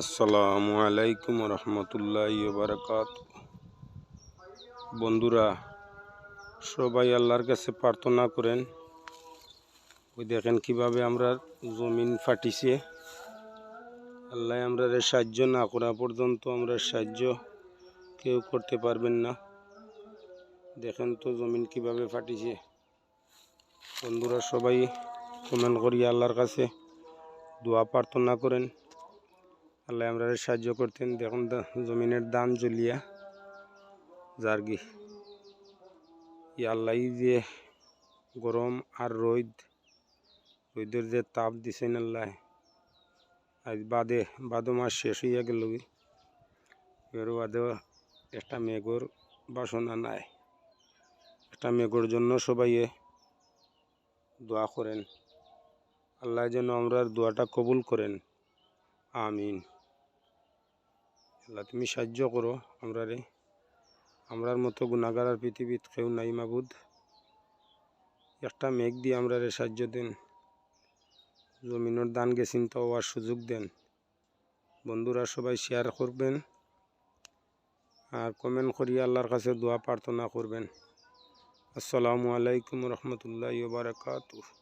আসসালামু আলাইকুম রহমতুল্লাহি ওয়া বারাকাতুহু। বন্ধুরা, সবাই আল্লাহর কাছে প্রার্থনা করেন। ওই দেখেন কিভাবে আমরা জমিন ফাটিছে। আল্লাহ আমরা সাহায্য না করা পর্যন্ত আমরা সাহায্য কেউ করতে পারবেন না। দেখেন তো জমিন কিভাবে ফাটিছে। বন্ধুরা, সবাই কমেন্ট করিয়া আল্লাহর কাছে দোয়া প্রার্থনা করেন, আল্লাহ আমরা সাহায্য করতেন। দেখুন জমিনের দান জ্বলিয়া জার্গি। আল্লাহ যে গরম আর রোদের যে তাপ দিছেন আল্লাহ, আজ বাদো মাস শেষ হইয়া গেল, এর বাদেও একটা মেঘর বাসনা নাই। একটা মেঘর জন্য সবাই দোয়া করেন, আল্লাহ যেন আমরা দোয়াটা কবুল করেন। আমিন। আল্লাহ তুমি সাহায্য করো আমরার মতো গুনাহগার আর পৃথিবীত কেউ নাই মাবুদ। একটা মেঘ দিয়ে আমরা সাহায্য দেন, জমিনের দান গেছেন তো হওয়ার সুযোগ দেন। বন্ধুরা, সবাই শেয়ার করবেন আর কমেন্ট করিয়া আল্লাহর কাছে দোয়া প্রার্থনা করবেন। আসসালামু আলাইকুম রহমতুল্লাহি ওয়া বারাকাতুহু।